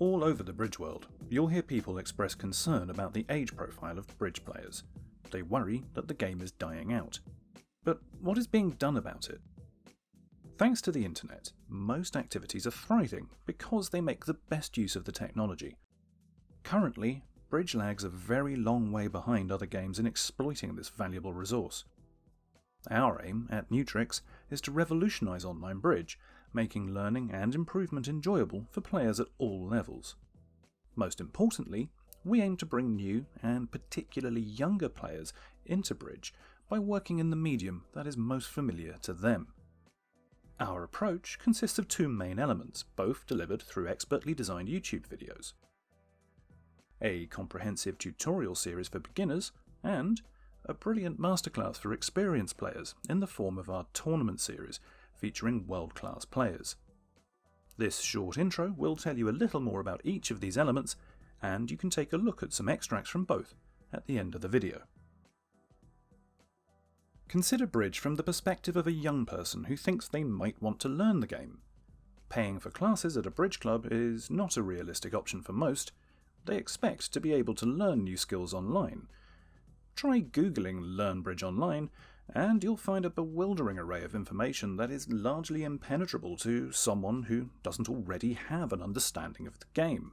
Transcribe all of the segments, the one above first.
All over the bridge world, you'll hear people express concern about the age profile of bridge players. They worry that the game is dying out. But what is being done about it? Thanks to the internet, most activities are thriving because they make the best use of the technology. Currently, bridge lags a very long way behind other games in exploiting this valuable resource. Our aim at Nutrix is to revolutionise online bridge, making learning and improvement enjoyable for players at all levels. Most importantly, we aim to bring new and particularly younger players into bridge by working in the medium that is most familiar to them. Our approach consists of two main elements, both delivered through expertly designed YouTube videos. A comprehensive tutorial series for beginners, and a brilliant masterclass for experienced players in the form of our tournament series featuring world-class players. This short intro will tell you a little more about each of these elements, and you can take a look at some extracts from both at the end of the video. Consider bridge from the perspective of a young person who thinks they might want to learn the game. Paying for classes at a bridge club is not a realistic option for most. They expect to be able to learn new skills online. Try Googling Learn Bridge Online, and you'll find a bewildering array of information that is largely impenetrable to someone who doesn't already have an understanding of the game.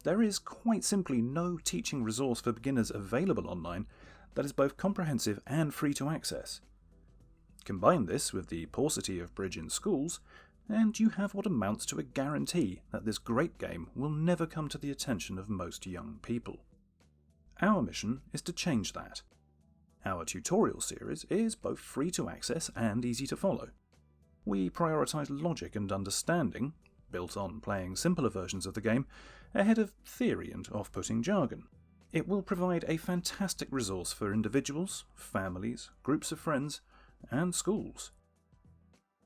There is quite simply no teaching resource for beginners available online that is both comprehensive and free to access. Combine this with the paucity of bridge in schools, and you have what amounts to a guarantee that this great game will never come to the attention of most young people. Our mission is to change that. Our tutorial series is both free to access and easy to follow. We prioritise logic and understanding, built on playing simpler versions of the game, ahead of theory and off-putting jargon. It will provide a fantastic resource for individuals, families, groups of friends, and schools.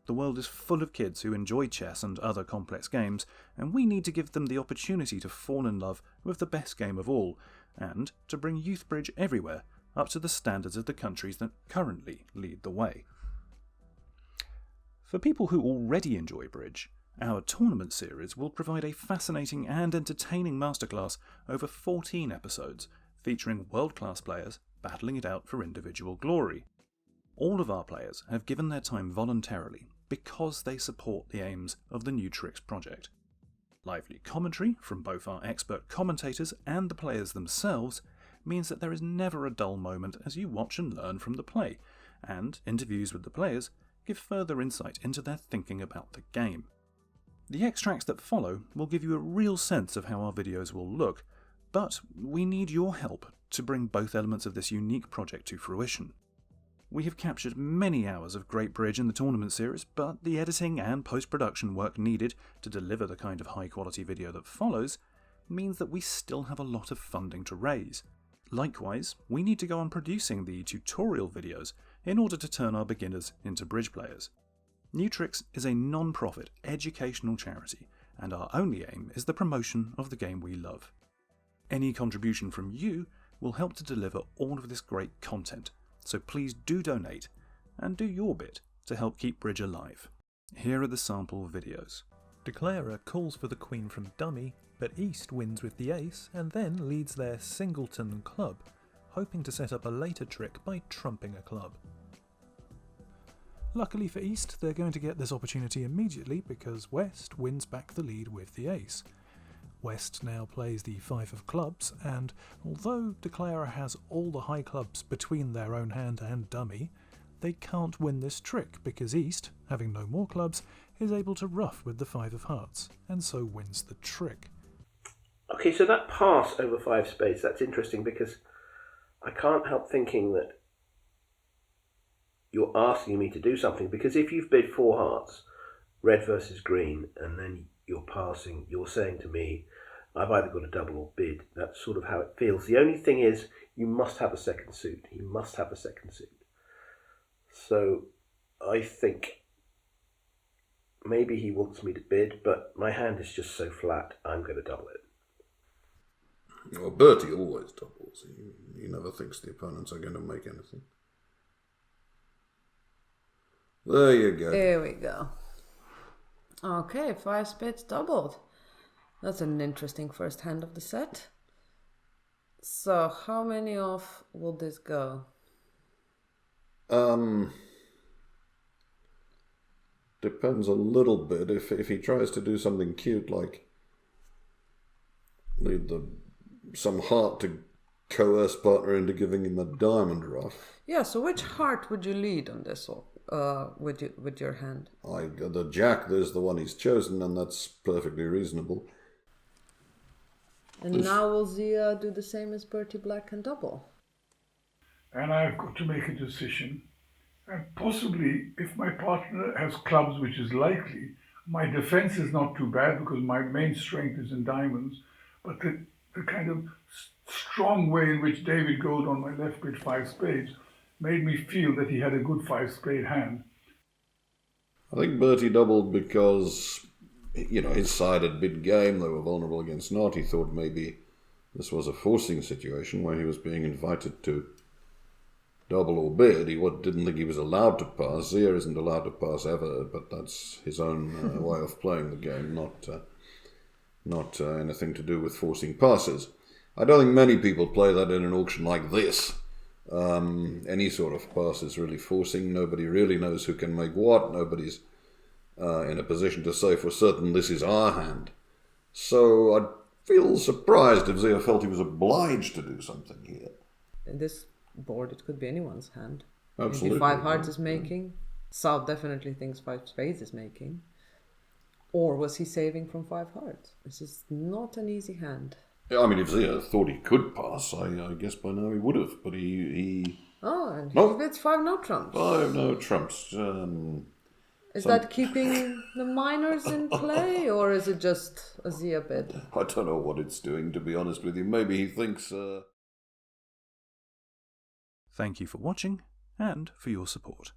The world is full of kids who enjoy chess and other complex games, and we need to give them the opportunity to fall in love with the best game of all, and to bring youth bridge everywhere up to the standards of the countries that currently lead the way. For people who already enjoy bridge, our tournament series will provide a fascinating and entertaining masterclass over 14 episodes, featuring world-class players battling it out for individual glory. All of our players have given their time voluntarily because they support the aims of the Nutrix project. Lively commentary from both our expert commentators and the players themselves means that there is never a dull moment as you watch and learn from the play, and interviews with the players give further insight into their thinking about the game. The extracts that follow will give you a real sense of how our videos will look, but we need your help to bring both elements of this unique project to fruition. We have captured many hours of great bridge in the tournament series, but the editing and post-production work needed to deliver the kind of high-quality video that follows means that we still have a lot of funding to raise. Likewise, we need to go on producing the tutorial videos in order to turn our beginners into bridge players. Nutrix is a non-profit educational charity, and our only aim is the promotion of the game we love. Any contribution from you will help to deliver all of this great content, so please do donate and do your bit to help keep bridge alive. Here are the sample videos. Declarer calls for the queen from dummy, but East wins with the ace and then leads their singleton club, hoping to set up a later trick by trumping a club. Luckily for East, they're going to get this opportunity immediately because West wins back the lead with the ace. West now plays the 5 of clubs, and although Declarer has all the high clubs between their own hand and dummy, they can't win this trick because East, having no more clubs, is able to ruff with the 5 of hearts, and so wins the trick. Okay, so that pass over 5 spades, that's interesting because I can't help thinking that you're asking me to do something, because if you've bid 4 hearts, red versus green, and then you're passing, you're saying to me, I've either got a double or bid. That's sort of how it feels. The only thing is, you must have a second suit. He must have a second suit. So I think maybe he wants me to bid, but my hand is just so flat, I'm going to double it. Well, Bertie always doubles. He never thinks the opponents are going to make anything. There you go. There we go. Okay, 5 spades doubled. That's an interesting first hand of the set. So, how many off will this go? Depends a little bit. If he tries to do something cute like lead some heart to coerce partner into giving him a diamond ruff. Yeah, so which heart would you lead on this with your hand? The jack is the one he's chosen, and that's perfectly reasonable. And now will Zia do the same as Bertie Black and double? And I've got to make a decision. And possibly, if my partner has clubs, which is likely, my defense is not too bad because my main strength is in diamonds. But the kind of strong way in which David goes on my left bid 5 spades made me feel that he had a good 5 spade hand. I think Bertie doubled because, his side had bid game, they were vulnerable against Knot. He thought maybe this was a forcing situation where he was being invited to double or bid. He didn't think he was allowed to pass. Zia isn't allowed to pass ever, but that's his own way of playing the game, not anything to do with forcing passes. I don't think many people play that in an auction like this. Any sort of pass is really forcing. Nobody really knows who can make what. Nobody's in a position to say for certain this is our hand. So I'd feel surprised if Zia felt he was obliged to do something here. In this board, it could be anyone's hand. Absolutely. Maybe 5 hearts is making. Sal definitely thinks 5 spades is making. Or was he saving from 5 hearts? This is not an easy hand. Yeah, I mean, if Zia thought he could pass, I guess by now he would have. But he Oh, and No. he bids 5 no trumps. 5 no trumps. Is that keeping the minors in play, or is it just a Zia bid? I don't know what it's doing, to be honest with you. Maybe he thinks... Thank you for watching and for your support.